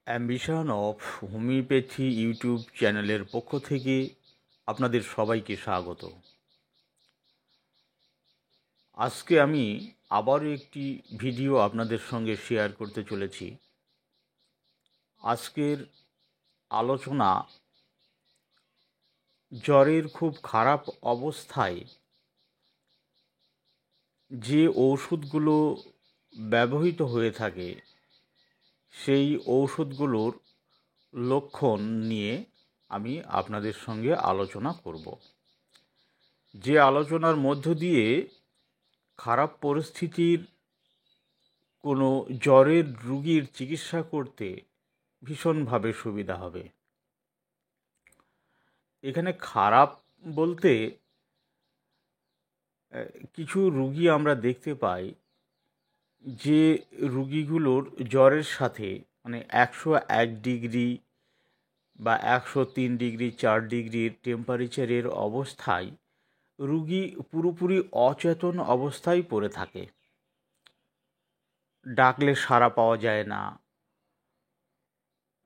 Ambition of homeopathy YouTube চ্যানেলের পক্ষ থেকে আপনাদের সবাইকে স্বাগত। আজকে আমি আবারও একটি ভিডিও আপনাদের সঙ্গে শেয়ার করতে চলেছি। আজকের আলোচনা জ্বরের খুব খারাপ অবস্থায় যে ঔষধগুলো ব্যবহৃত হয়ে থাকে সেই ঔষধগুলোর লক্ষণ নিয়ে আমি আপনাদের সঙ্গে আলোচনা করব। যে আলোচনার মধ্য দিয়ে খারাপ পরিস্থিতির কোনো জ্বরের রোগীর চিকিৎসা করতে ভীষণভাবে সুবিধা হবে। এখানে খারাপ বলতে কিছু রোগী আমরা দেখতে পাই যে রোগীগুলোর জ্বরের সাথে মানে 101 ডিগ্রি বা 103 ডিগ্রি 4 ডিগ্রির টেম্পারেচারের অবস্থায় রোগী পুরোপুরি অচেতন অবস্থায় পড়ে থাকে। ডাকলে সাড়া পাওয়া যায় না।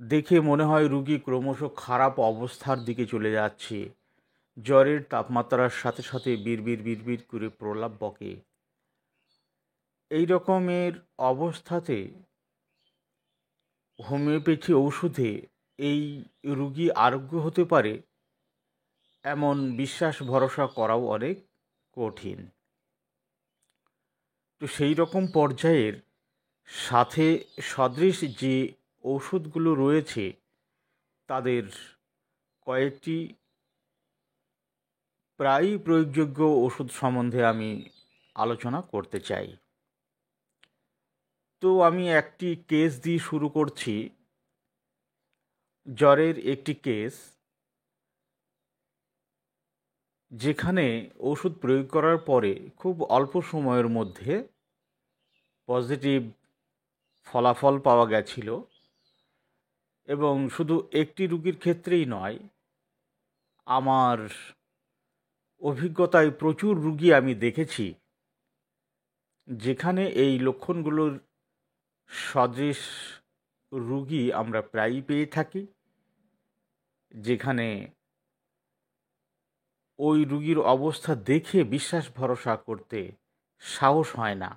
দেখে মনে হয় রোগী ক্রমশ খারাপ অবস্থার দিকে চলে যাচ্ছে। জ্বরের তাপমাত্রার সাথে সাথে বিড়বিড় বিড়বিড় করে প্রলাপ বকে। এই রকমের অবস্থাতে হোমিওপ্যাথি ঔষধে এই রোগী আরোগ্য হতে পারে এমন বিশ্বাস ভরসা করাও অনেক কঠিন। তো সেই রকম পর্যায়ের সাথে সদৃশ যে ঔষধগুলো রয়েছে তাদের কয়েকটি প্রায়ই প্রয়োগযোগ্য ওষুধ সম্বন্ধে আমি আলোচনা করতে চাই। তো আমি একটি কেস দিয়ে শুরু করছি। জ্বরের একটি কেস যেখানে ওষুধ প্রয়োগ করার পরে খুব অল্প সময়ের মধ্যে পজিটিভ ফলাফল পাওয়া গেছিল এবং শুধু একটি রোগীর ক্ষেত্রেই নয়, আমার অভিজ্ঞতায় প্রচুর রোগী আমি দেখেছি যেখানে এই লক্ষণগুলোর সদৃশ রোগী আমরা প্রায়ই পেয়ে থাকি, যেখানে ওই রোগীর অবস্থা দেখে বিশ্বাস ভরসা করতে সাহস হয় না।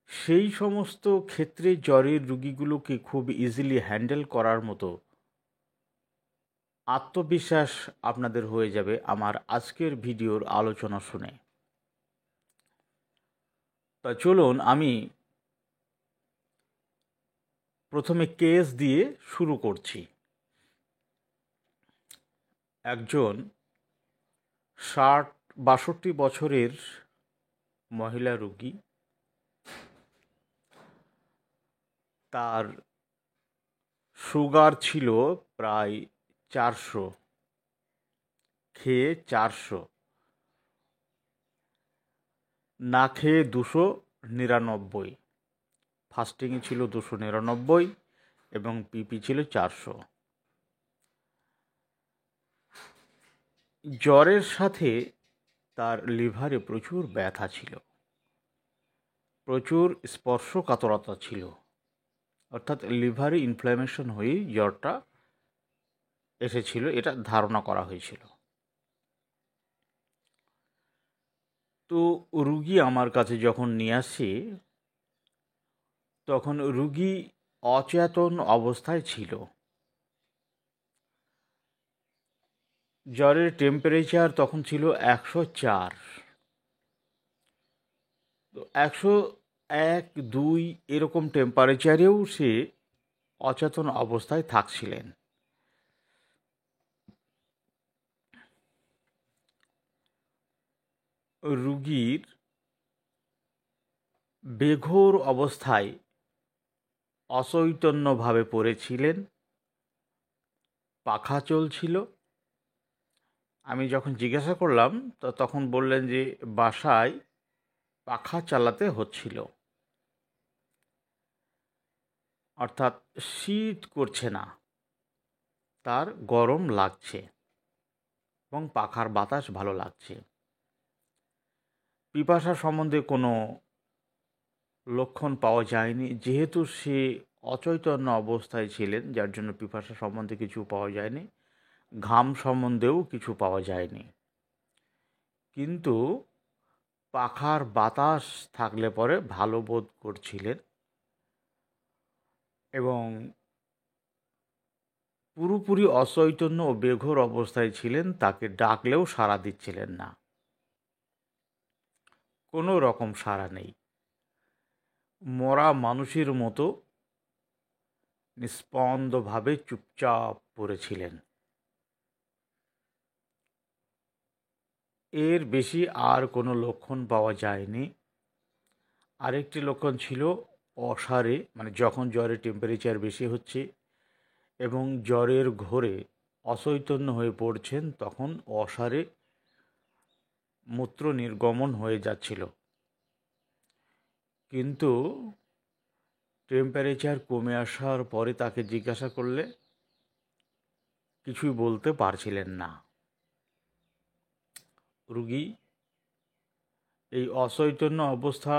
সেই সমস্ত ক্ষেত্রে জ্বরের রোগীগুলোকে খুব ইজিলি হ্যান্ডেল করার মতো আত্মবিশ্বাস আপনাদের হয়ে যাবে আমার আজকের ভিডিওর আলোচনা শুনে। তা চলুন আমি প্রথমে কেস দিয়ে শুরু করছি। একজন 60-62 বছরের মহিলা রোগী, তার সুগার ছিল প্রায় 400, খেয়ে 400, না খেয়ে 299, ফাস্টিংয়ে ছিল 299 এবং পিপি ছিল 400। জ্বরের সাথে তার লিভারে প্রচুর ব্যথা ছিল, প্রচুর স্পর্শকাতরতা ছিল, অর্থাৎ লিভারে ইনফ্ল্যামেশন হয়েই জ্বরটা এসেছিল, এটা ধারণা করা হয়েছিল। তো রুগী আমার কাছে যখন নিয়ে আসে তখন রুগী অচেতন অবস্থায় ছিল। জ্বরের টেম্পারেচার তখন ছিল 104। তো 101-2 এরকম টেম্পারেচারেও সে অচেতন অবস্থায় থাকছিলেন। রুগীর বেঘোর অবস্থায় অচৈতন্যভাবে পড়েছিলেন, পাখা চলছিল। আমি যখন জিজ্ঞাসা করলাম তখন বললেন যে বাসায় পাখা চালাতে হচ্ছিল, অর্থাৎ শীত করছে না, তার গরম লাগছে এবং পাখার বাতাস ভালো লাগছে। পিপাসা সম্বন্ধে কোনো লক্ষণ পাওয়া যায়নি, যেহেতু সে অচৈতন্য অবস্থায় ছিলেন, যার জন্য পিপাসা সম্বন্ধে কিছু পাওয়া যায়নি, ঘাম সম্বন্ধেও কিছু পাওয়া যায়নি। কিন্তু পাখার বাতাস থাকলে পরে ভালো বোধ করছিলেন এবং পুরোপুরি অচৈতন্য ও বেঘোর অবস্থায় ছিলেন, তাকে ডাকলেও সাড়া দিচ্ছিলেন না, কোনো রকম সাড়া নেই। মরা মানুষের মতো নিস্পন্দভাবে চুপচাপ পড়েছিলেন। এর বেশি আর কোনো লক্ষণ পাওয়া যায়নি। আরেকটি লক্ষণ ছিল অসাড়ে, মানে যখন জ্বরের টেম্পারেচার বেশি হচ্ছে এবং জ্বরের ঘোরে অচৈতন্য হয়ে পড়ছেন, তখন অসাড়ে মূত্র নির্গমন হয়ে যাচ্ছিল। কিন্তু টেম্পারেচার কমে আসার পরে তাকে জিজ্ঞাসা করলে কিছুই বলতে পারছিলেন না। রুগী এই অচৈতন্য অবস্থা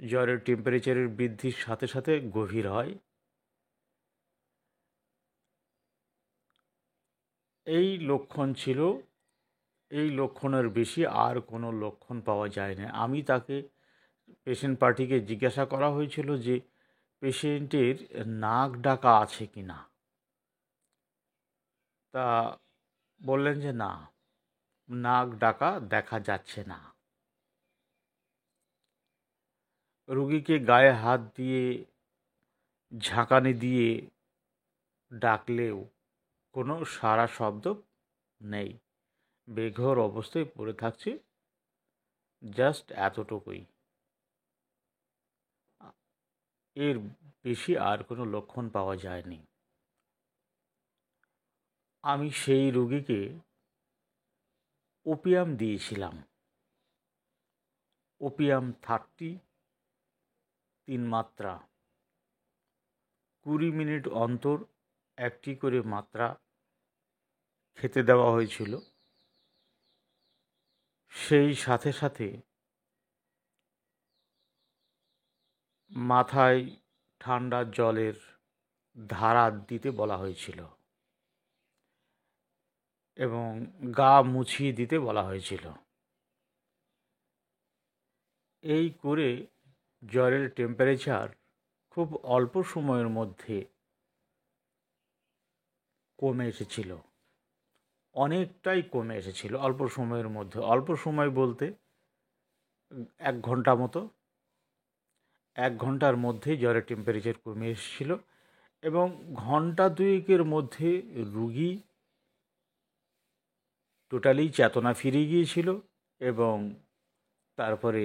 জ্বরের টেম্পারেচারের বৃদ্ধির সাথে সাথে গভীর হয়। এই লক্ষণ ছিল, এই লক্ষণের বেশি আর কোনো লক্ষণ পাওয়া যায় না। আমি তাকে, পেশেন্ট পার্টিকে জিজ্ঞাসা করা হয়েছিল যে পেশেন্টের নাক ডাকা আছে কি না। তা বললেন যে না, নাক ডাকা দেখা যাচ্ছে না। রুগীকে গায়ে হাত দিয়ে ঝাঁকানি দিয়ে ডাকলেও কোনো সাড়া শব্দ নেই, বেঘোর অবস্থায় পড়ে থাকছে, জাস্ট এতটুকুই। এর বেশি আর কোনো লক্ষণ পাওয়া যায়নি। আমি সেই রোগীকে ওপিয়াম দিয়েছিলাম, ওপিয়াম 30, 3 মাত্রা, 20 মিনিট অন্তর একটি করে মাত্রা খেতে দেওয়া হয়েছিল। সেই সাথে সাথে মাথায় ঠান্ডা জলের ধারা দিতে বলা হয়েছিল এবং গা মুছিয়ে দিতে বলা হয়েছিল। এই করে জ্বরের টেম্পারেচার খুব অল্প সময়ের মধ্যে কমে এসেছিল, অনেকটাই কমে এসেছিল অল্প সময়ের মধ্যে। অল্প সময় বলতে 1 ঘন্টা মতো, 1 ঘন্টার মধ্যেই জ্বরের টেম্পারেচার কমে এসেছিল এবং ঘন্টা দুয়েকের মধ্যে রুগী টোটালি চেতনা ফিরে গিয়েছিল এবং তারপরে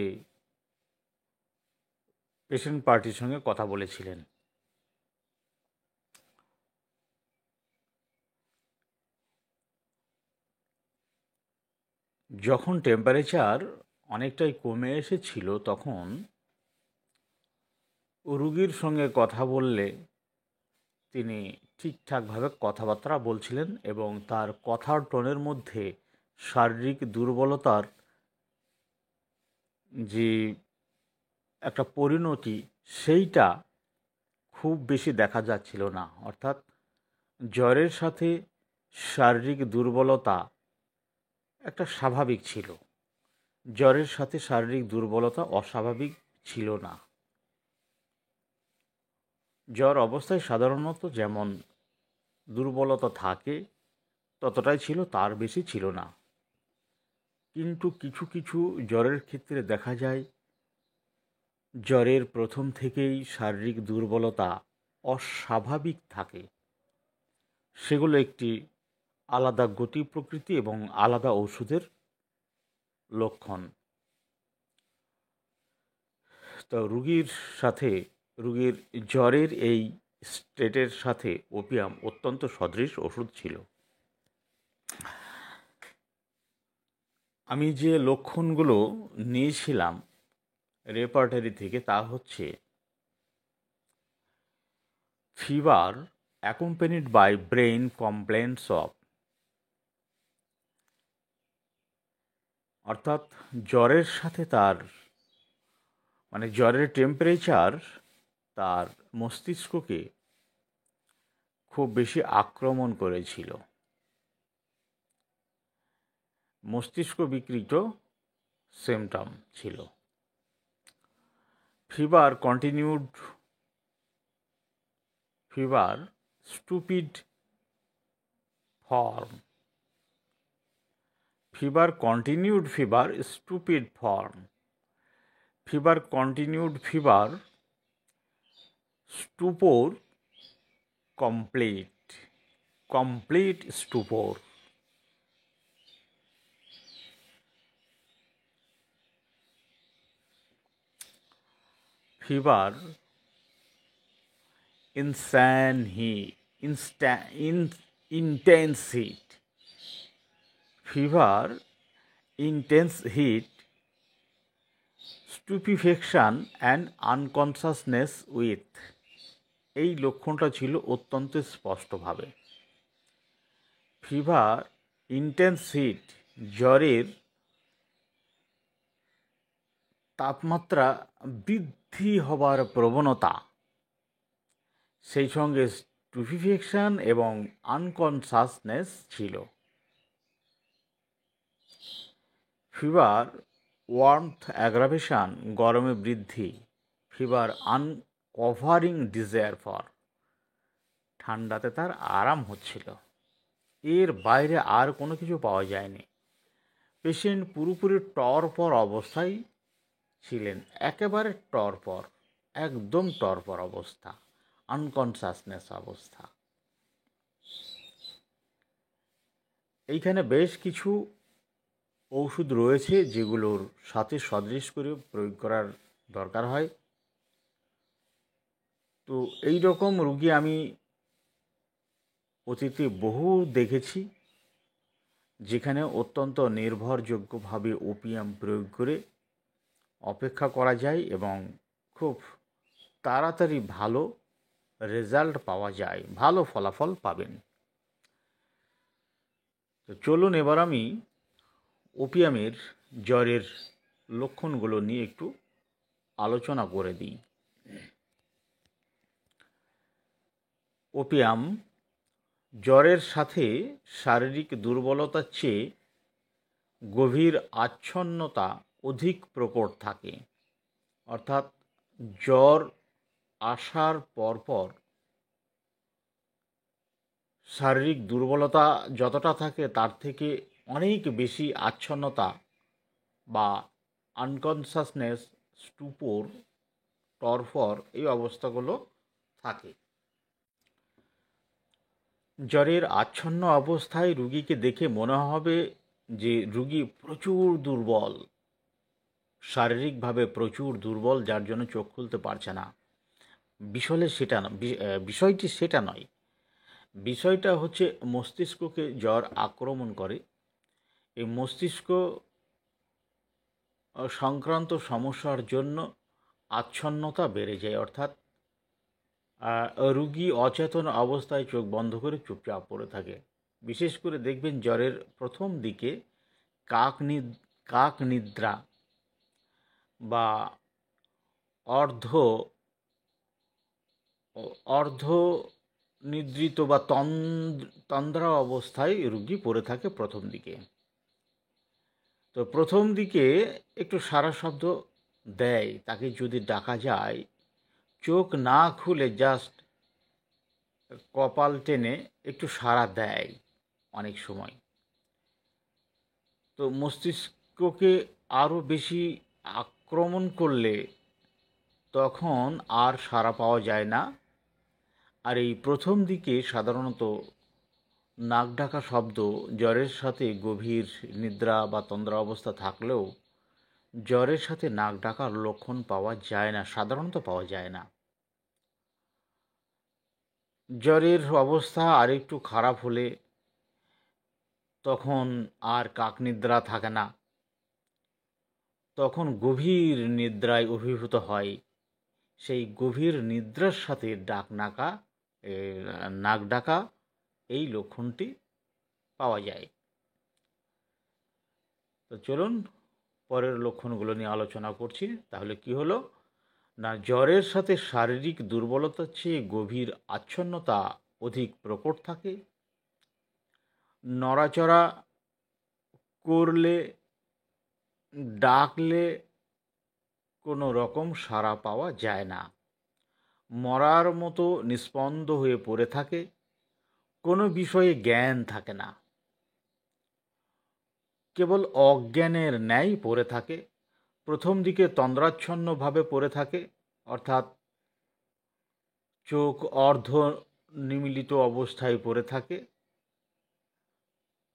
পেশেন্ট পার্টির সঙ্গে কথা বলেছিলেন। যখন টেম্পারেচার অনেকটাই কমে এসেছিল, তখন রুগীর সঙ্গে কথা বললে তিনি ঠিকঠাকভাবে কথাবার্তা বলছিলেন এবং তার কথার টোনের মধ্যে শারীরিক দুর্বলতার যে একটা পরিণতি, সেইটা খুব বেশি দেখা যাচ্ছিল না। অর্থাৎ জ্বরের সাথে শারীরিক দুর্বলতা একটা স্বাভাবিক ছিল, জ্বরের সাথে শারীরিক দুর্বলতা অস্বাভাবিক ছিল না। জ্বর অবস্থায় সাধারণত যেমন দুর্বলতা থাকে ততটাই ছিল, তার বেশি ছিল না। কিন্তু কিছু কিছু জ্বরের ক্ষেত্রে দেখা যায় জ্বরের প্রথম থেকেই শারীরিক দুর্বলতা অস্বাভাবিক থাকে। সেগুলো একটি আলাদা গতি প্রকৃতি এবং আলাদা ওষুধের লক্ষণ। তো রুগীর জ্বরের এই স্টেটের সাথে ওপিয়াম অত্যন্ত সদৃশ ওষুধ ছিল। আমি যে লক্ষণগুলো নিয়েছিলাম রেপার্টারি থেকে, তা হচ্ছে fever accompanied by brain complaints of, অর্থাৎ জ্বরের সাথে তার, মানে জ্বরের টেম্পারেচার তার মস্তিষ্ককে খুব বেশি আক্রমণ করেছিল। মস্তিষ্ক বিকৃত সিমটম ছিল। Fever continued fever stupid form fever continued fever stupid form fever continued fever stupor complete stupor fever intense heat fever intense heat stupefaction and unconsciousness with এই লক্ষণটা ছিল অত্যন্ত স্পষ্টভাবে। ফিভার ইন্টেন্স হিট জ্বরের তাপমাত্রা বৃদ্ধি হবার প্রবণতা, সেই সঙ্গে স্টুপিফিকেশন এবং আনকনসাসনেস ছিল। ফিভার ওয়ার্মথ অ্যাগ্রাভেশন গরমে বৃদ্ধি। ফিভার আনকভারিং ডিজায়ার ফর ঠান্ডাতে তার আরাম হচ্ছিল। এর বাইরে আর কোনো কিছু পাওয়া যায়নি। পেশেন্ট পুরোপুরি টরপর অবস্থায় ছিলেন, একেবারে টরপর, একদম টরপর অবস্থা, আনকনসাসনেস অবস্থা। এইখানে বেশ কিছু ওষুধ রয়েছে যেগুলোর সাথে সদৃশ করে প্রয়োগ করার দরকার হয়। তো এই রকম রুগী আমি অতীতে বহু দেখেছি, যেখানে অত্যন্ত নির্ভরযোগ্যভাবে ওপিয়াম প্রয়োগ করে অপেক্ষা করা যায় এবং খুব তাড়াতাড়ি ভালো রেজাল্ট পাওয়া যায়, ভালো ফলাফল পাবেন। তো চলুন এবার আমি ওপিয়ামের জ্বরের লক্ষণগুলো নিয়ে একটু আলোচনা করে দিই। ওপিয়াম জ্বরের সাথে শারীরিক দুর্বলতার চেয়ে গভীর আচ্ছন্নতা অধিক প্রকট থাকে। অর্থাৎ জ্বর আসার পরপর শারীরিক দুর্বলতা যতটা থাকে তার থেকে অনেক বেশি আচ্ছন্নতা বা আনকনসাসনেস, স্টুপোর, টরফর এই অবস্থাগুলো থাকে। জ্বরের আচ্ছন্ন অবস্থায় রুগীকে দেখে মনে হবে যে রুগী প্রচুর দুর্বল, শারীরিকভাবে প্রচুর দুর্বল, যার জন্য চোখ খুলতে পারছে না। বিষয়টি সেটা নয়। বিষয়টা হচ্ছে মস্তিষ্ককে জ্বর আক্রমণ করে। এই মস্তিষ্ক সংক্রান্ত সমস্যার জন্য আচ্ছন্নতা বেড়ে যায়, অর্থাৎ রুগী অচেতন অবস্থায় চোখ বন্ধ করে চুপচাপ পড়ে থাকে। বিশেষ করে দেখবেন জ্বরের প্রথম দিকে কাক নিদ্রা বা অর্ধ নিদ্রিত বা তন্দ্রা অবস্থায় রুগী পড়ে থাকে প্রথম দিকে। তো প্রথম দিকে একটু সারা শব্দ দেয়, তাকে যদি ডাকা যায়, চোখ না খুলে জাস্ট কপাল টেনে একটু সাড়া দেয় অনেক সময়। তো মস্তিষ্ককে আরও বেশি আক্রমণ করলে তখন আর সাড়া পাওয়া যায় না। আর এই প্রথম দিকে সাধারণত নাক ডাকা শব্দ জ্বরের সাথে গভীর নিদ্রা বা তন্দ্রা অবস্থা থাকলেও জ্বরের সাথে নাক ডাকার লক্ষণ পাওয়া যায় না, সাধারণত পাওয়া যায় না। জ্বরের অবস্থা আরেকটু খারাপ হলে তখন আর কাকনিদ্রা থাকে না, তখন গভীর নিদ্রায় অভিভূত হয়। সেই গভীর নিদ্রার সাথে নাক ডাকা এই লক্ষণটি পাওয়া যায়। তো চলুন পরের লক্ষণগুলো নিয়ে আলোচনা করছি। তাহলে কি হলো, না, জ্বরের সাথে শারীরিক দুর্বলতার চেয়ে গভীর আচ্ছন্নতা অধিক প্রকট থাকে। নড়াচড়া করলে, ডাকলে কোনো রকম সাড়া পাওয়া যায় না। মরার মতো নিস্পন্দ হয়ে পড়ে থাকে, কোনো বিষয়ে জ্ঞান থাকে না, কেবল অজ্ঞানের ন্যায় পড়ে থাকে। প্রথম দিকে তন্দ্রাচ্ছন্নভাবে পড়ে থাকে, অর্থাৎ চোখ অর্ধ নিমীলিত অবস্থায় পড়ে থাকে,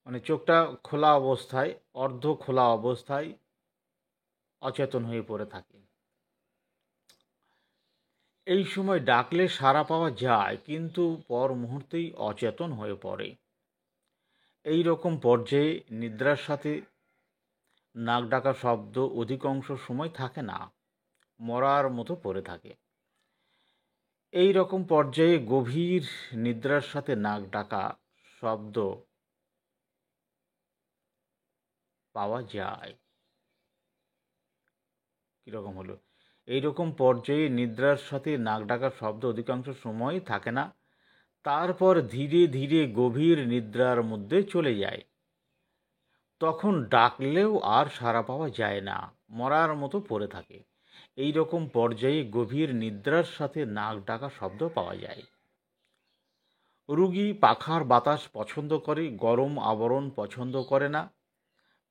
মানে চোখটা খোলা অবস্থায়, অর্ধ খোলা অবস্থায় অচেতন হয়ে পড়ে থাকে। এই সময় ডাকলে সাড়া পাওয়া যায়, কিন্তু পর মুহূর্তেই অচেতন হয়ে পড়ে। এই রকম পর্যায়ে নিদ্রার সাথে নাক ডাকা শব্দ অধিকাংশ সময় থাকে না, মরার মতো পড়ে থাকে। এই রকম পর্যায়ে গভীর নিদ্রার সাথে নাক ডাকা শব্দ পাওয়া যায়। কীরকম হলো? এইরকম পর্যায়ে নিদ্রার সাথে নাক ডাকা শব্দ অধিকাংশ সময় থাকে না, তারপর ধীরে ধীরে গভীর নিদ্রার মধ্যে চলে যায়। তখন ডাকলেও আর সাড়া পাওয়া যায় না, মরার মতো পড়ে থাকে। এই রকম পর্যায়ে গভীর নিদ্রার সাথে নাক ডাকা শব্দ পাওয়া যায়। রোগী পাখার বাতাস পছন্দ করে, গরম আবরণ পছন্দ করে না।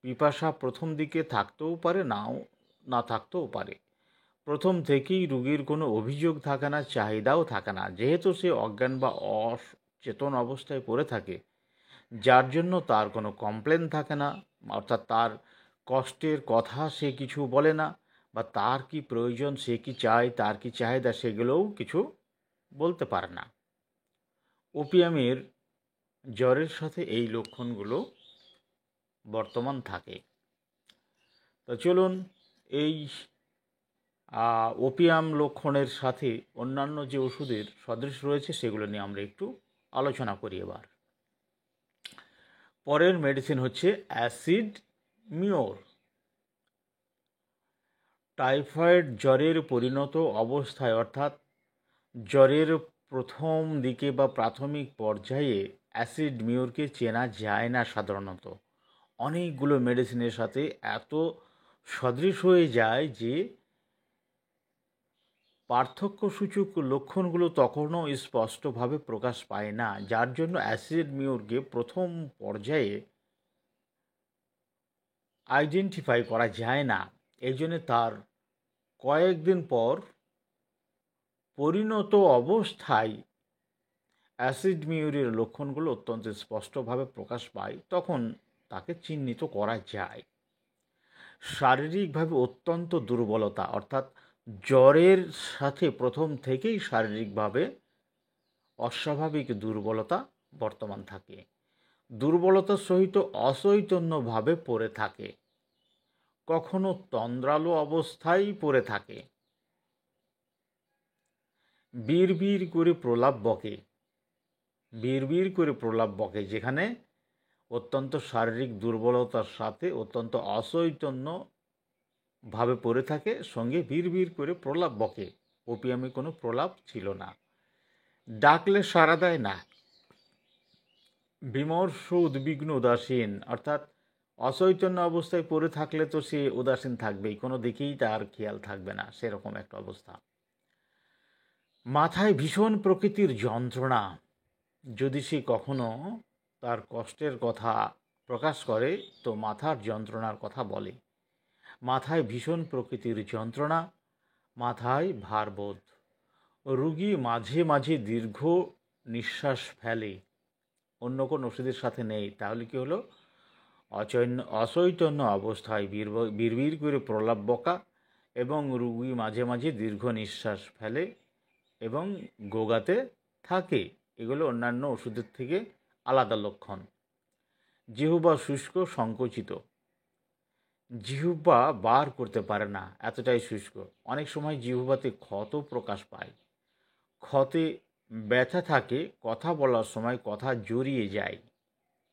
পিপাসা প্রথম দিকে থাকতেও পারে, নাও না থাকতেও পারে। প্রথম থেকেই রোগীর কোনো অভিযোগ থাকে না, চাহিদাও থাকে না, যেহেতু সে অজ্ঞান বা অচেতন অবস্থায় পড়ে থাকে, যার জন্য তার কোনো কমপ্লেন থাকে না, অর্থাৎ তার কষ্টের কথা সে কিছু বলে না, বা তার কি প্রয়োজন, সে কি চায়, তার কি চাহিদা, সেগুলোও কিছু বলতে পারে না। ওপিয়ামের জ্বরের সাথে এই লক্ষণগুলো বর্তমান থাকে। তো চলুন এই ওপিয়াম লক্ষণের সাথে অন্যান্য যে ওষুধের সদৃশ রয়েছে সেগুলো নিয়ে আমরা একটু আলোচনা করি এবার। পরের মেডিসিন হচ্ছে অ্যাসিড মিওর। টাইফয়েড জ্বরের পরিণত অবস্থায়, অর্থাৎ জ্বরের প্রথম দিকে বা প্রাথমিক পর্যায়ে অ্যাসিড মিওরকে চেনা যায় না সাধারণত। অনেকগুলো মেডিসিনের সাথে এত সদৃশ হয়ে যায় যে পার্থক্যসূচক লক্ষণগুলো তখনও স্পষ্টভাবে প্রকাশ পায় না, যার জন্য অ্যাসিড মিওরকে প্রথম পর্যায়ে আইডেন্টিফাই করা যায় না। এই জন্য তার কয়েকদিন পর পরিণত অবস্থায় অ্যাসিড মিউরের লক্ষণগুলো অত্যন্ত স্পষ্টভাবে প্রকাশ পায়, তখন তাকে চিহ্নিত করা যায়। শারীরিকভাবে অত্যন্ত দুর্বলতা, অর্থাৎ জ্বরের সাথে প্রথম থেকেই শারীরিকভাবে অস্বাভাবিক দুর্বলতা বর্তমান থাকে। দুর্বলতার সহিত অচৈতন্যভাবে পড়ে থাকে, কখনো তন্দ্রালো অবস্থায় পড়ে থাকে, বিড়বিড় করে প্রলাপ বকে, বিড়বিড় করে প্রলাপ বকে, যেখানে অত্যন্ত শারীরিক দুর্বলতার সাথে অত্যন্ত অচৈতন্য ভাবে পড়ে থাকে, সঙ্গে বিড়বিড় করে প্রলাপ বকে। ওপিয়ামে কোনো প্রলাপ ছিল না। ডাকলে সাড়া দেয় না, বিমর্ষ, উদ্বিগ্ন, উদাসীন, অর্থাৎ অচৈতন্য অবস্থায় পড়ে থাকলে তো সে উদাসীন থাকবেই, কোনো দিকেই তার খেয়াল থাকবে না, সেরকম একটা অবস্থা। মাথায় ভীষণ প্রকৃতির যন্ত্রণা, যদি সে কখনো তার কষ্টের কথা প্রকাশ করে তো মাথার যন্ত্রণার কথা বলে। মাথায় ভীষণ প্রকৃতির যন্ত্রণা, মাথায় ভারবোধ। রোগী মাঝে মাঝে দীর্ঘ নিঃশ্বাস ফেলে, অন্য কোনো ওষুধের সাথে নেই, তাহলে কি হলো? অচৈতন্য অবস্থায় বিড়বিড় করে প্রলাপ বকা, এবং রোগী মাঝে মাঝে দীর্ঘ নিঃশ্বাস ফেলে এবং গোগাতে থাকে। এগুলো অন্যান্য ওষুধের থেকে আলাদা লক্ষণ। জিহ্বা শুষ্ক, সংকুচিত, জিহ্বা বার করতে পারে না, এতটাই শুষ্ক। অনেক সময় জিহ্বাতে ক্ষত প্রকাশ পায়, ক্ষতে ব্যথা থাকে, কথা বলার সময় কথা জড়িয়ে যায়,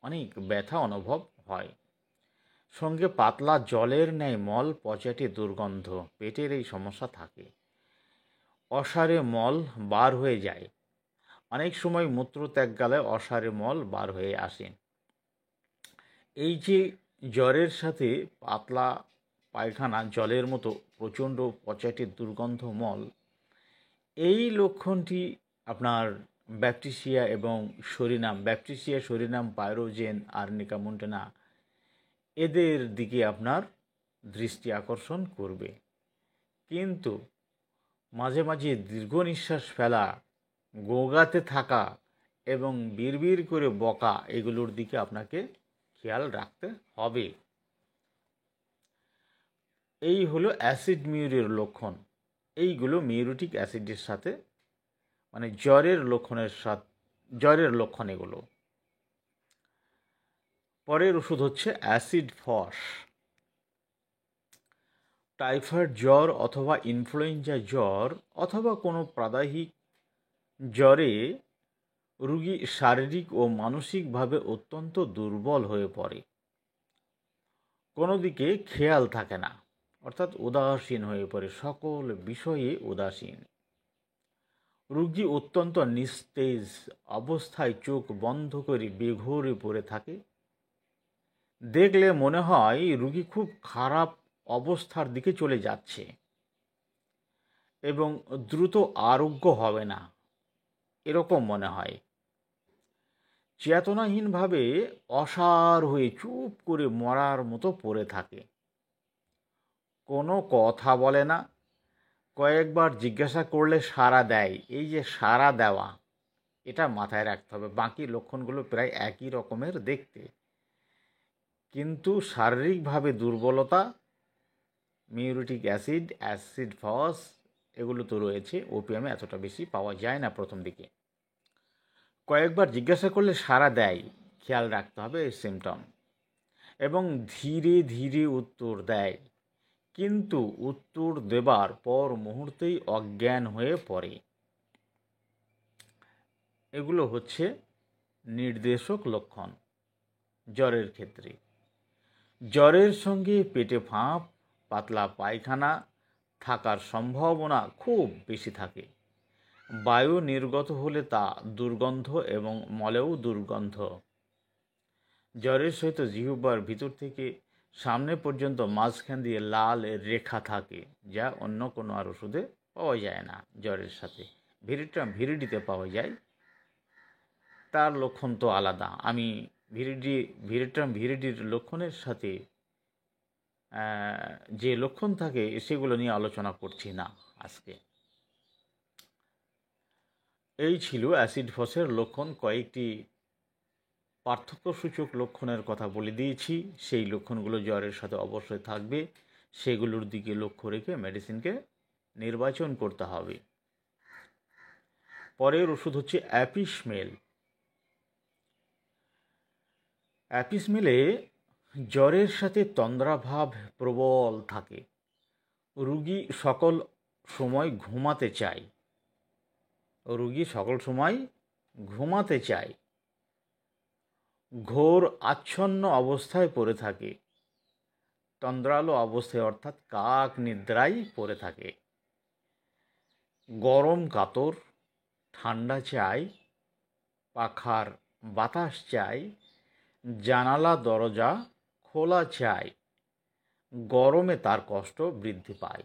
অনেক ব্যথা অনুভব হয়। সঙ্গে পাতলা জলের ন্যায় মল, পচাটে দুর্গন্ধ, পেটের এই সমস্যা থাকে। অসারে মল বার হয়ে যায়। অনেক সময় মূত্রত্যাগকালে অসারে মল বার হয়ে আসে। এই যে জ্বরের সাথে পাতলা পায়খানা, জলের মতো প্রচণ্ড পচাটে দুর্গন্ধ মল, এই লক্ষণটি আপনার ব্যাপটিসিয়া এবং baptisia, psorinum, pyrogen, arnica montana এদের দিকে আপনার দৃষ্টি আকর্ষণ করবে। কিন্তু মাঝে মাঝে দীর্ঘ নিঃশ্বাস ফেলা, গোগাতে থাকা এবং বিড়বিড় করে বকা, এগুলোর দিকে আপনাকে খেয়াল রাখতে হবে। এই হলো অ্যাসিড মিউরের লক্ষণ। এইগুলো মিউরেটিক অ্যাসিডের সাথে, মানে জ্বরের লক্ষণ এগুলো। পরের ওষুধ হচ্ছে অ্যাসিড ফস। টাইফয়েড জ্বর অথবা ইনফ্লুয়েঞ্জা জ্বর অথবা কোনো প্রাদাহিক জ্বরে রোগী শারীরিক ও মানসিকভাবে অত্যন্ত দুর্বল হয়ে পড়ে। কোনো দিকে খেয়াল থাকে না, অর্থাৎ উদাসীন হয়ে পড়ে, সকল বিষয়ে উদাসীন। রোগী অত্যন্ত নিস্তেজ অবস্থায় চোখ বন্ধ করে বেঘোরে পড়ে থাকে। দেখলে মনে হয় রোগী খুব খারাপ অবস্থার দিকে চলে যাচ্ছে এবং দ্রুত আরোগ্য হবে না, এরকম মনে হয়। চেতনাহীনভাবে অসাড় হয়ে চুপ করে মরার মতো পড়ে থাকে, কোনো কথা বলে না। কয়েকবার জিজ্ঞাসা করলে সাড়া দেয়। এই যে সাড়া দেওয়া, এটা মাথায় রাখতে হবে। বাকি লক্ষণগুলো প্রায় একই রকমের দেখতে, কিন্তু শারীরিকভাবে দুর্বলতা, মিউরেটিক অ্যাসিড, অ্যাসিড ফস, এগুলো তো রয়েছে। ওপিয়ামে এতটা বেশি পাওয়া যায় না প্রথম দিকে। কয়েকবার জিজ্ঞাসা করলে সাড়া দেয়, খেয়াল রাখতে হবে এই সিমটম। এবং ধীরে ধীরে উত্তর দেয়, কিন্তু উত্তর দেবার পর মুহূর্তেই অজ্ঞান হয়ে পড়ে। এগুলো হচ্ছে নির্দেশক লক্ষণ জ্বরের ক্ষেত্রে। জ্বরের সঙ্গে পেটে ফাঁপ, পাতলা পায়খানা থাকার সম্ভাবনা খুব বেশি থাকে। বায়ু নির্গত হলে তা দুর্গন্ধ এবং মলেও দুর্গন্ধ। জ্বরের সহিত জিহ্বার ভিতর থেকে সামনে পর্যন্ত মাঝখান দিয়ে লাল রেখা থাকে, যা অন্য কোনো আর ওষুধে পাওয়া যায় না। জ্বরের সাথে ভিরিডিতে পাওয়া যায়, তার লক্ষণ তো আলাদা। আমি ভিরিডির লক্ষণের সাথে যে লক্ষণ থাকে সেগুলো নিয়ে আলোচনা করছি না আজকে। এই ছিল অ্যাসিড ফসের লক্ষণ। কয়েকটি পার্থক্যসূচক লক্ষণের কথা বলে দিয়েছি। সেই লক্ষণগুলো জ্বরের সাথে অবশ্যই থাকবে, সেগুলোর দিকে লক্ষ্য রেখে মেডিসিনকে নির্বাচন করতে হবে। পরের ওষুধ হচ্ছে অ্যাপিসমেল। অ্যাপিসমেলে জ্বরের সাথে তন্দ্রাভাব প্রবল থাকে। রোগী সকল সময় ঘুমাতে চায়। ঘোর আচ্ছন্ন অবস্থায় পড়ে থাকে, তন্দ্রালো অবস্থায়, অর্থাৎ কাক নিদ্রায় পড়ে থাকে। গরম কাতর, ঠান্ডা চাই, পাখার বাতাস চাই, জানালা দরজা খোলা চাই। গরমে তার কষ্ট বৃদ্ধি পায়।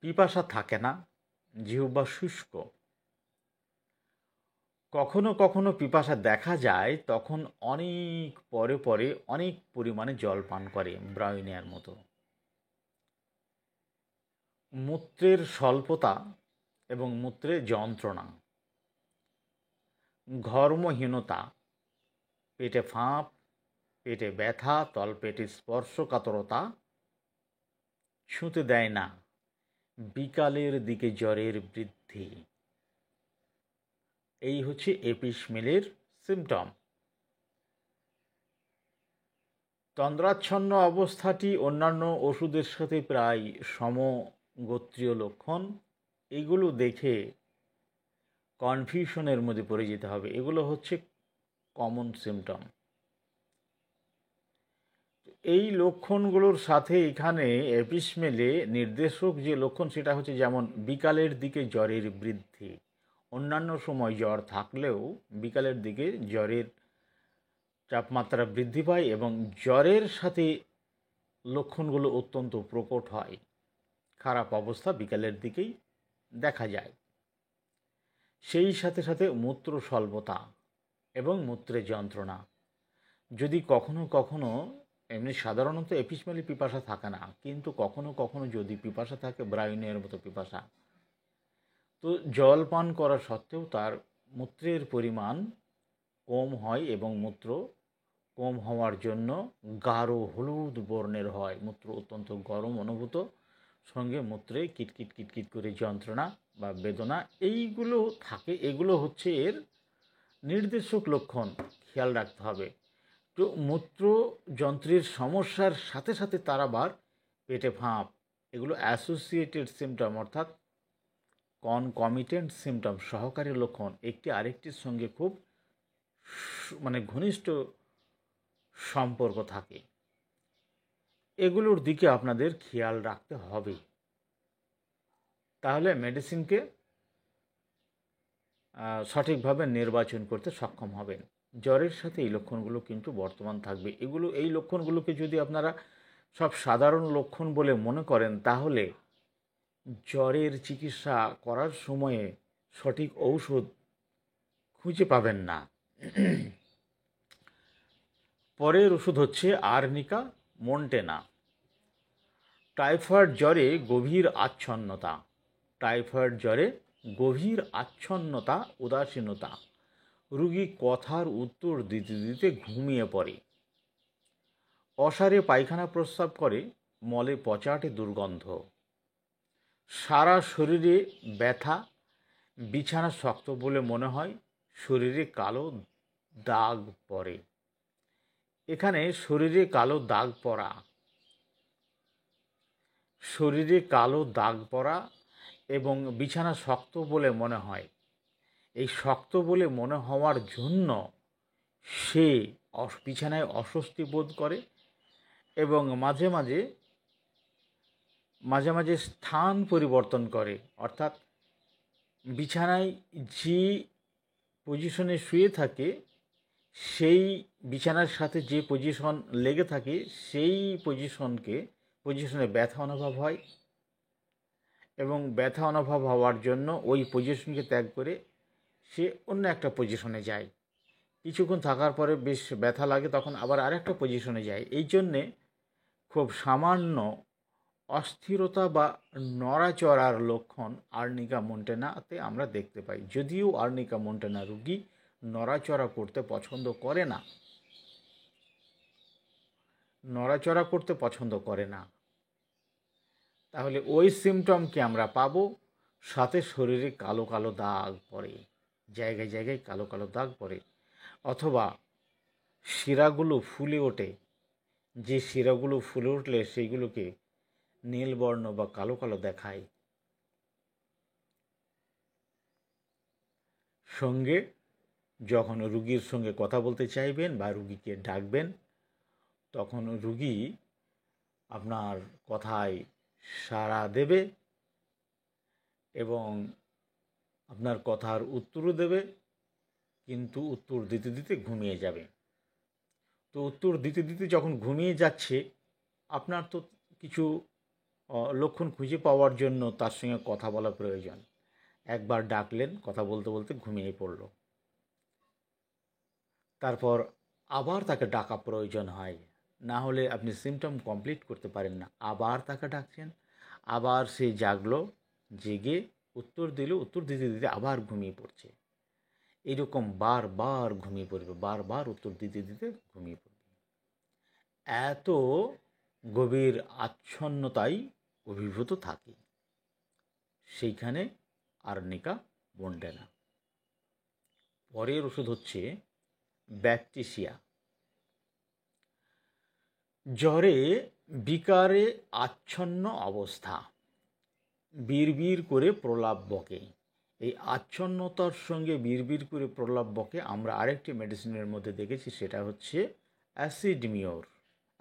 পিপাসা থাকে না, জিহ্বা শুষ্ক। কখনো কখনো পিপাসা দেখা যায়, তখন অনেক পরে পরে অনেক পরিমাণে জল পান করে, ব্রাউনিয়ার মতো। মূত্রের স্বল্পতা এবং মূত্রের যন্ত্রণা, ঘর্মহীনতা, পেটে ফাঁপ, পেটে ব্যথা, তলপেটে স্পর্শকাতরতা, ছুঁতে দেয় না, বিকালের দিকে জ্বরের বৃদ্ধি। এই হচ্ছে এপিসমেলের সিমটম। তন্দ্রাচ্ছন্ন অবস্থাটি অন্যান্য ওষুধের সাথে প্রায় সমগোত্রীয় লক্ষণ। এগুলো দেখে কনফিউশনের মধ্যে পড়ে যেতে হবে। এগুলো হচ্ছে কমন সিমটম। এই লক্ষণগুলোর সাথে এখানে এপিসমেলে নির্দেশক যে লক্ষণ সেটা হচ্ছে যেমন বিকালের দিকে জ্বরের বৃদ্ধি। অন্যান্য সময় জ্বর থাকলেও বিকালের দিকে জ্বরের তাপমাত্রা বৃদ্ধি পায় এবং জ্বরের সাথে লক্ষণগুলো অত্যন্ত প্রকট হয়। খারাপ অবস্থা বিকালের দিকেই দেখা যায়। সেই সাথে সাথে মূত্র স্বল্পতা এবং মূত্রে যন্ত্রণা। যদি কখনো কখনো এমনি সাধারণত এপিসমেলি পিপাসা থাকে না, কিন্তু কখনো কখনো যদি পিপাসা থাকে ব্রাউনের মতো পিপাসা, তো জল পান করা সত্ত্বেও তার মূত্রের পরিমাণ কম হয় এবং মূত্র কম হওয়ার জন্য গাঢ় হলুদ বর্ণের হয়। মূত্র অত্যন্ত গরম অনুভূত, সঙ্গে মূত্রে কিটকিট কিটকিট করে যন্ত্রণা বা বেদনা এইগুলো থাকে। এগুলো হচ্ছে এর নির্দেশক লক্ষণ, খেয়াল রাখতে হবে। তো মূত্র যন্ত্রের সমস্যার সাথে সাথে তার আবার পেটে ফাঁপ, এগুলো অ্যাসোসিয়েটেড সিমটম অর্থাৎ কনকমিটেন্ট সিমটম, সহকারী লক্ষণ, একটি আরেকটির সঙ্গে খুব ঘনিষ্ঠ সম্পর্ক থাকে। এগুলোর দিকে আপনাদের খেয়াল রাখতে হবে, তাহলে মেডিসিনকে সঠিকভাবে নির্বাচন করতে সক্ষম হবেন। জ্বরের সাথে এই লক্ষণগুলো কিন্তু বর্তমান থাকবে। এই লক্ষণগুলোকে যদি আপনারা সব সাধারণ লক্ষণ বলে মনে করেন, তাহলে জ্বরের চিকিৎসা করার সময়ে সঠিক ঔষধ খুঁজে পাবেন না। পরের ওষুধ হচ্ছে আর্নিকা মন্টেনা। টাইফয়েড জ্বরে গভীর আচ্ছন্নতা। টাইফয়েড জ্বরে গভীর আচ্ছন্নতা, উদাসীনতা, রোগী কথার উত্তর দিতে দিতে ঘুমিয়ে পড়ে, অসারে পায়খানা প্রস্রাব করে, মলে পচাটে দুর্গন্ধ, সারা শরীরে ব্যথা, বিছানা শক্ত বলে মনে হয়, শরীরে কালো দাগ পড়ে। এখানে শরীরে কালো দাগ পড়া, শরীরে কালো দাগ পড়া এবং বিছানা শক্ত বলে মনে হয়, এই শক্ত বলে মনে হওয়ার জন্য সে বিছানায় অস্বস্তি বোধ করে এবং মাঝে মাঝে মাঝে মাঝে স্থান পরিবর্তন করে, অর্থাৎ বিছানায় যে পজিশনে শুয়ে থাকে সেই বিছানার সাথে যে পজিশন লেগে থাকে সেই পজিশনে ব্যথা অনুভব হয় এবং ব্যথা অনুভব হওয়ার জন্য ওই পজিশনকে ত্যাগ করে সে অন্য একটা পজিশনে যায়। কিছুক্ষণ থাকার পরে বেশ ব্যথা লাগে, তখন আবার আরেকটা পজিশনে যায়। এই জন্যে খুব সামান্য অস্থিরতা বা নড়াচড়ার লক্ষণ আর্নিকা মন্টেনাতে আমরা দেখতে পাই। যদিও আর্নিকা মন্টেনা রোগী নড়াচড়া করতে পছন্দ করে না, তাহলে ওই সিমটমকে আমরা পাবো। সাথে শরীরে কালো কালো দাগ পড়ে, জায়গায় জায়গায় কালো কালো দাগ পড়ে, অথবা শিরাগুলো ফুলে ওঠে, যে শিরাগুলো ফুলে উঠলে সেইগুলোকে নীলবর্ণ বা কালো কালো দেখায়। সঙ্গে যখন রুগীর সঙ্গে কথা বলতে চাইবেন বা রুগীকে ডাকবেন, তখন রুগী আপনার কথায় সাড়া দেবে এবং আপনার কথার উত্তরও দেবে, কিন্তু উত্তর দিতে দিতে ঘুমিয়ে যাবে। তো উত্তর দিতে দিতে যখন ঘুমিয়ে যাচ্ছে, আপনার তো কিছু লক্ষণ খুঁজে পাওয়ার জন্য তার সঙ্গে কথা বলা প্রয়োজন। একবার ডাকলেন, কথা বলতে বলতে ঘুমিয়ে পড়ল, তারপর আবার তাকে ডাকা প্রয়োজন হয়, না হলে আপনি সিমটম কমপ্লিট করতে পারেন না। আবার তাকে ডাকছেন, আবার সে জাগলো, জেগে উত্তর দিল, উত্তর দিতে দিতে আবার ঘুমিয়ে পড়ছে। এইরকম বারবার ঘুমিয়ে পড়বে, বারবার উত্তর দিতে দিতে ঘুমিয়ে পড়বে। এত গভীর আচ্ছন্নতায় অভিভূত থাকে, সেইখানে আর্নিকা মন্টেনা। পরের ওষুধ হচ্ছে ব্যাকটেরিয়া। জ্বরে বিকারে আচ্ছন্ন অবস্থা, বিড়বিড় করে প্রলাপ বকে। এই আচ্ছন্নতার সঙ্গে বিড়বিড় করে প্রলাপ বকে আমরা আরেকটি মেডিসিনের মধ্যে দেখেছি, সেটা হচ্ছে অ্যাসিডমিওর।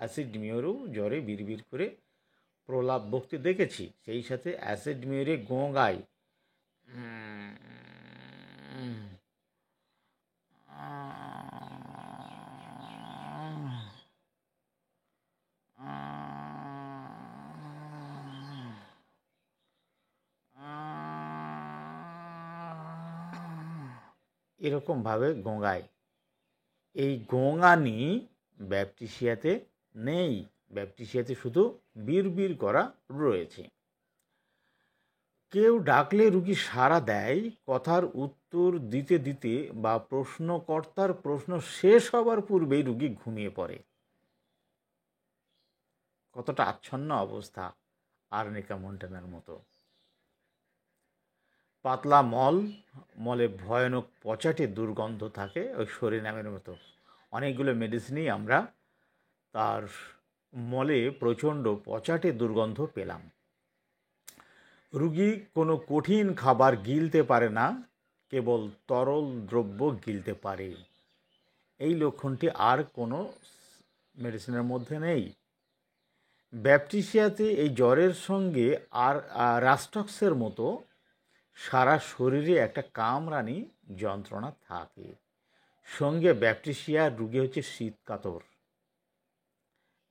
অ্যাসিডমিয়রও জ্বরে বিড়বিড় করে প্রলাপ বকতে দেখেছি। সেই সাথে অ্যাসিডমিয়রে গোঁ-গায়, এরকমভাবে গোঙায়। এই গোঙানি ব্যাপটিসিয়াতে নেই, ব্যাপটিসিয়াতে শুধু বিড়বিড় করা রয়েছে। কেউ ডাকলে রুগী সাড়া দেয়, কথার উত্তর দিতে দিতে বা প্রশ্নকর্তার প্রশ্ন শেষ হবার পূর্বেই রুগী ঘুমিয়ে পড়ে। কতটা আচ্ছন্ন অবস্থা, আর্নিকা মন্টানার মতো। পাতলা মলে ভয়ানক পচাটে দুর্গন্ধ থাকে, ওই সরিনামের মতো। অনেকগুলো মেডিসিনই আমরা তার মলে প্রচণ্ড পচাটে দুর্গন্ধ পেলাম। রুগী কোনো কঠিন খাবার গিলতে পারে না, কেবল তরল দ্রব্য গিলতে পারে। এই লক্ষণটি আর কোনো মেডিসিনের মধ্যে নেই। ব্যাপটিসিয়াতে এই জ্বরের সঙ্গে আর রাস্টক্সের মতো সারা শরীরে একটা কামরানি যন্ত্রণা থাকে। সঙ্গে ব্যাপটিসিয়ার রুগী হচ্ছে শীতকাতর।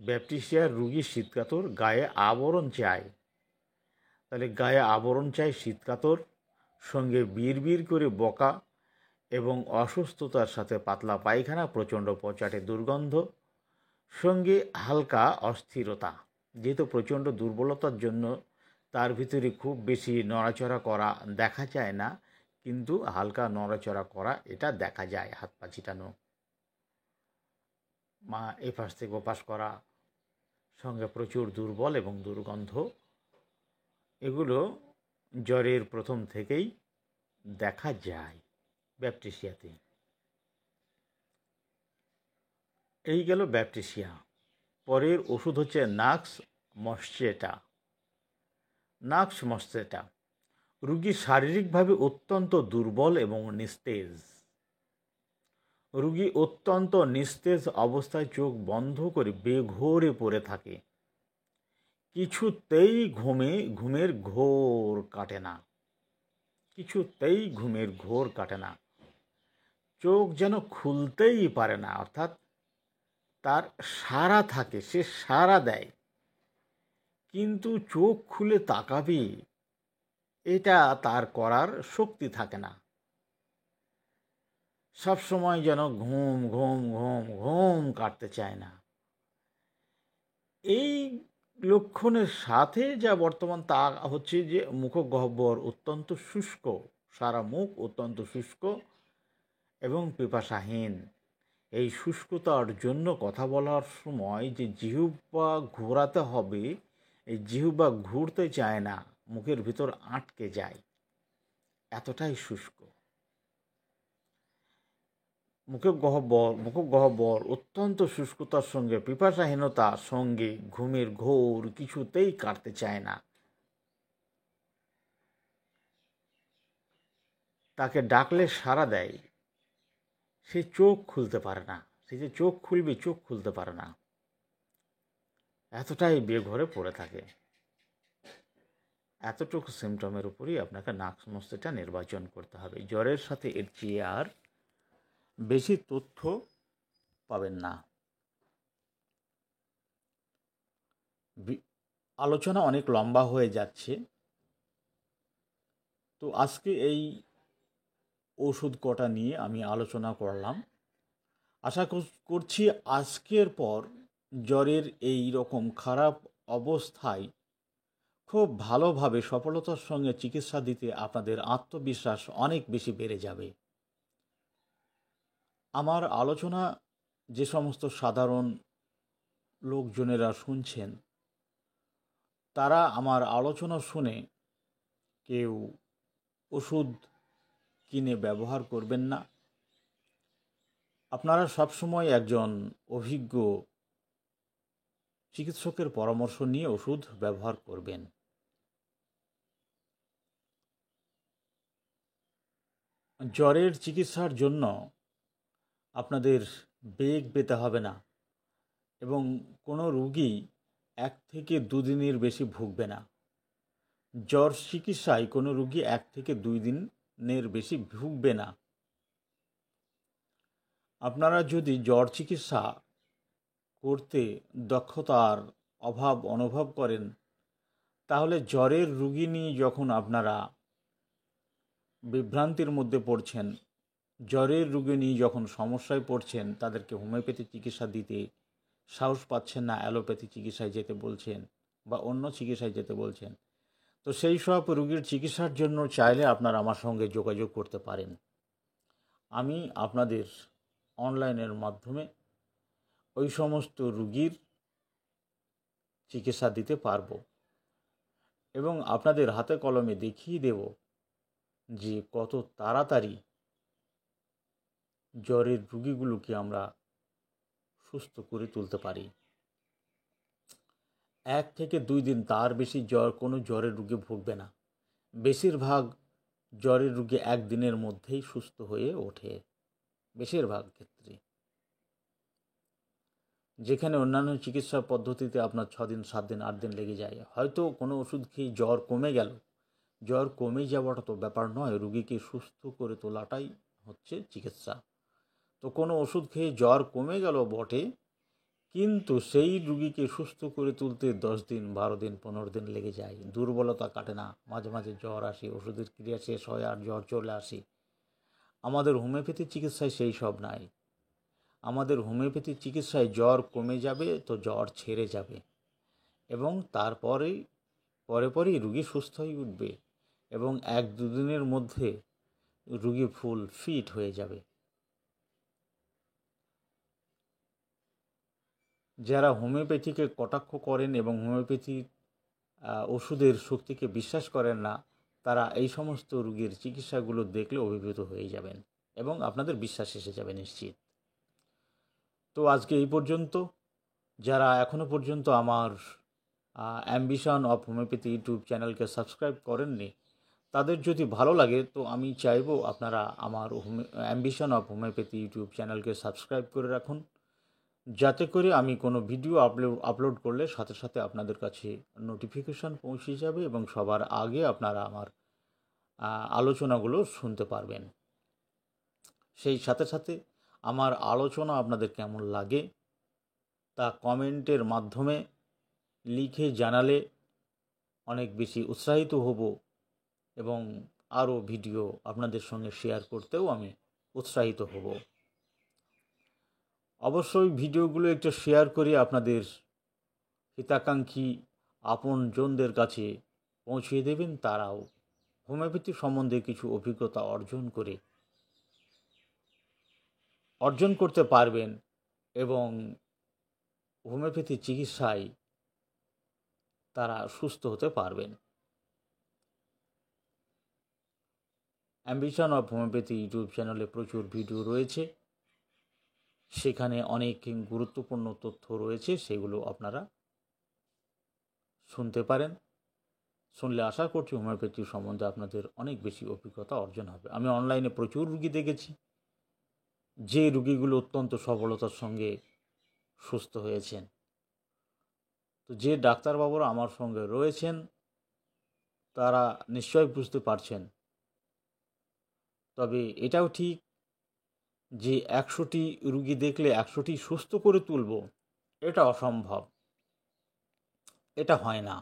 ব্যাপটিসিয়ার রুগী শীতকাতর, গায়ে আবরণ চায়। তাহলে গায়ে আবরণ চাই, শীতকাতর, সঙ্গে বিড়বিড় করে বকা এবং অসুস্থতার সাথে পাতলা পায়খানা, প্রচণ্ড পচাটে দুর্গন্ধ, সঙ্গে হালকা অস্থিরতা। যেহেতু প্রচণ্ড দুর্বলতার জন্য তার ভিতরে খুব বেশি নড়াচড়া করা দেখা যায় না, কিন্তু হালকা নড়াচড়া করা এটা দেখা যায়। হাত পা ছিটানো, এপাশ থেকে ওপাশ করা, সঙ্গে প্রচুর দুর্বল এবং দুর্গন্ধ, এগুলো জ্বরের প্রথম থেকেই দেখা যায় ব্যাপটিসিয়াতে। এই গেল ব্যাপটিসিয়া। পরের ওষুধ হচ্ছে নাক্স মসচেটা। নাক্স মসচেটা রুগী শারীরিকভাবে অত্যন্ত দুর্বল এবং নিস্তেজ। রুগী অত্যন্ত নিস্তেজ অবস্থায় চোখ বন্ধ করে বেঘোরে পড়ে থাকে। কিছুতেই ঘুমের ঘোর কাটে না, কিছুতেই ঘুমের ঘোর কাটে না। চোখ যেন খুলতেই পারে না, অর্থাৎ তার সাড়া থাকে, সে সাড়া দেয়, কিন্তু চোখ খুলে তাকাবে এটা তার করার শক্তি থাকে না। সব সময় যেন ঘুম ঘুম ঘুম ঘুম কাটতে চায় না। এই লক্ষণের সাথে যা বর্তমান তা হচ্ছে যে মুখগহ্বর অত্যন্ত শুষ্ক, সারা মুখ অত্যন্ত শুষ্ক এবং পিপাসাহীন। এই শুষ্কতার জন্য কথা বলার সময় যে জিহ্বা ঘোরাতে হবে, এই জিহ্বা ঘুরতে চায় না, মুখের ভিতর আটকে যায়, এতটাই শুষ্ক। মুখগহ্বর অত্যন্ত শুষ্কতার সঙ্গে পিপাসাহীনতা, সঙ্গে ঘুমের ঘোর কিছুতেই কাটতে চায় না। তাকে ডাকলে সাড়া দেয়, সে চোখ খুলতে পারে না, সে যে চোখ খুলবে চোখ খুলতে পারে না, এতটাই বেঘরে পড়ে থাকে। এতটুকু সিমটমের উপরই আপনাকে নাক্স মসচেটা নির্বাচন করতে হবে। জ্বরের সাথে এর চেয়ে আর বেশি তথ্য পাবেন না। আলোচনা অনেক লম্বা হয়ে যাচ্ছে, তো আজকে এই ওষুধ কটা নিয়ে আমি আলোচনা করলাম। আশা করছি আজকের পর জ্বরের এই রকম খারাপ অবস্থায় খুব ভালোভাবে সফলতার সঙ্গে চিকিৎসা দিতে আপনাদের আত্মবিশ্বাস অনেক বেশি বেড়ে যাবে। আমার আলোচনা যে সমস্ত সাধারণ লোকজনেরা শুনছেন, তারা আমার আলোচনা শুনে কেউ ওষুধ কিনে ব্যবহার করবেন না। আপনারা সবসময় একজন অভিজ্ঞ চিকিৎসকের পরামর্শ নিয়ে ওষুধ ব্যবহার করবেন। জ্বরের চিকিৎসার জন্য আপনাদের বেগ পেতে হবে না, এবং কোনো রোগী 1 থেকে 2 দিনের বেশি ভুগবে না। জ্বর চিকিৎসায় কোনো রোগী 1 থেকে 2 দিনের বেশি ভুগবে না। আপনারা যদি জ্বর চিকিৎসা করতে দক্ষতার অভাব অনুভব করেন, তাহলে জ্বরের রোগী নিয়ে যখন আপনারা বিভ্রান্তির মধ্যে পড়ছেন, জ্বরের রোগী নিয়ে যখন সমস্যায় পড়ছেন, তাদেরকে হোমিওপ্যাথি চিকিৎসা দিতে সাহস পাচ্ছেন না, অ্যালোপ্যাথি চিকিৎসায় যেতে বলছেন বা অন্য চিকিৎসায় যেতে বলছেন, তো সেই সব রোগীর চিকিৎসার জন্য চাইলে আপনারা আমার সঙ্গে যোগাযোগ করতে পারেন। আমি আপনাদের অনলাইনের মাধ্যমে ওই সমস্ত রোগীর চিকিৎসা দিতে পারবো এবং আপনাদের হাতে কলমে দেখিয়ে দেব যে কত তাড়াতাড়ি জ্বরের রোগীগুলোকে আমরা সুস্থ করে তুলতে পারি। 1 থেকে 2 দিন, তার বেশি কোনো জ্বরের রোগী ভুগবে না। বেশিরভাগ জ্বরের রোগী 1 দিনের মধ্যেই সুস্থ হয়ে ওঠে, বেশিরভাগ ক্ষেত্রে। যেখানে অন্যান্য চিকিৎসা পদ্ধতিতে আপনার 6 দিন, 7 দিন, 8 দিন লেগে যায়। হয়তো কোনো ওষুধ খেয়ে জ্বর কমে গেল, জ্বর কমে যাওয়াটা তো ব্যাপার নয়, রোগীকে সুস্থ করে তোলাটাই হচ্ছে চিকিৎসা। তো কোনো ওষুধ খেয়ে জ্বর কমে গেল বটে, কিন্তু সেই রোগীকে সুস্থ করে তুলতে 10 দিন, 12 দিন, 15 দিন লেগে যায়। দুর্বলতা কাটে না, মাঝে মাঝে জ্বর আসে, ওষুধের ক্রিয়া শেষ হয় আর জ্বর চলে আসে। আমাদের হোমিওপ্যাথি চিকিৎসায় সেই সব নাই। আমাদের হোমিওপ্যাথি চিকিৎসায় জ্বর কমে যাবে তো জ্বর ছেড়ে যাবে এবং তারপরেই পরেই রোগী সুস্থ হয়ে উঠবে এবং 1-2 দিনের মধ্যে রোগী ফুল ফিট হয়ে যাবে। যারা হোমিওপ্যাথিকে কটাক্ষ করেন এবং হোমিওপ্যাথির ওষুধের শক্তিকে বিশ্বাস করেন না, তারা এই সমস্ত রোগীর চিকিৎসাগুলো দেখলে অভিভূত হয়ে যাবেন এবং আপনাদের বিশ্বাস এসে যাবে নিশ্চিত। তো আজকে এই পর্যন্ত। যারা এখনও পর্যন্ত আমার অ্যাম্বিশন অফ হোমিওপ্যাথি ইউটিউব চ্যানেলকে সাবস্ক্রাইব করেননি, তাদের যদি ভালো লাগে তো আমি চাইবো আপনারা আমার অ্যাম্বিশন অফ হোমিওপ্যাথি ইউটিউব চ্যানেলকে সাবস্ক্রাইব করে রাখুন, যাতে করে আমি কোনো ভিডিও আপলোড করলে সাথে সাথে আপনাদের কাছে নোটিফিকেশন পৌঁছে যাবে এবং সবার আগে আপনারা আমার আলোচনাগুলো শুনতে পারবেন। সেই সাথে সাথে আমার আলোচনা আপনাদের কেমন লাগে তা কমেন্টের মাধ্যমে লিখে জানালে অনেক বেশি উৎসাহিত হব এবং আরও ভিডিও আপনাদের সঙ্গে শেয়ার করতেও আমি উৎসাহিত হব। অবশ্যই ভিডিওগুলো একটু শেয়ার করে আপনাদের হিতাকাঙ্ক্ষী আপনজনদের কাছে পৌঁছিয়ে দেবেন। তারাও হোমিওপ্যাথি সম্বন্ধে কিছু অভিজ্ঞতা অর্জন করতে পারবেন এবং হোমিওপ্যাথি চিকিৎসায় তারা সুস্থ হতে পারবেন। অ্যাম্বিশন অফ হোমিওপ্যাথি ইউটিউব চ্যানেলে প্রচুর ভিডিও রয়েছে, সেখানে অনেক গুরুত্বপূর্ণ তথ্য রয়েছে, সেগুলো আপনারা শুনতে পারেন। শুনলে আশা করছি হোমিওপ্যাথি সম্বন্ধে আপনাদের অনেক বেশি অভিজ্ঞতা অর্জন হবে। আমি অনলাইনে প্রচুর রুগী দেখেছি, যে রুগীগুলো অত্যন্ত সফলতার সঙ্গে সুস্থ হয়েছেন। তো যে ডাক্তারবাবুরা আমার সঙ্গে রয়েছেন তারা নিশ্চয় বুঝতে পারছেন। তবে এটাও ঠিক যে 100টি রুগী দেখলে 100টি সুস্থ করে তুলব, এটা অসম্ভব, এটা হয় না।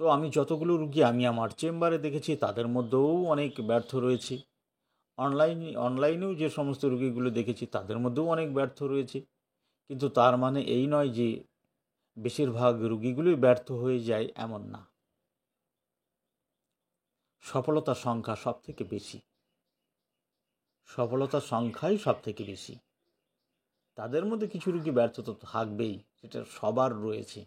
তো আমি যতগুলো রুগী আমি আমার চেম্বারে দেখেছি তাদের মধ্যেও অনেক ব্যর্থ রয়েছে। অনলাইনেও যে সমস্ত রুগীগুলো দেখেছি তাদের মধ্যেও অনেক ব্যর্থ রয়েছে। কিন্তু তার মানে এই নয় যে বেশিরভাগ রুগীগুলোই ব্যর্থ হয়ে যায়, এমন না। সফলতার সংখ্যা সব থেকে বেশি, সফলতার সংখ্যাই সব থেকে বেশি। তাদের মধ্যে কিছু রুগী ব্যর্থ তো থাকবেই, সেটা সবার রয়েছে।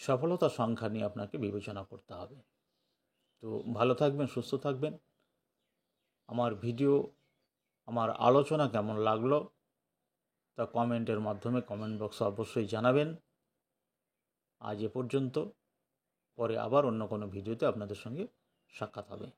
সফলতার সংখ্যা নিয়ে আপনাকে বিবেচনা করতে হবে। তো ভালো থাকবেন, সুস্থ থাকবেন। আমার ভিডিও, আমার আলোচনা কেমন লাগলো তা কমেন্টের মাধ্যমে কমেন্ট বক্সে অবশ্যই জানাবেন। আজ এ পর্যন্ত, পরে আবার অন্য কোনো ভিডিওতে আপনাদের সঙ্গে সাক্ষাৎ হবে।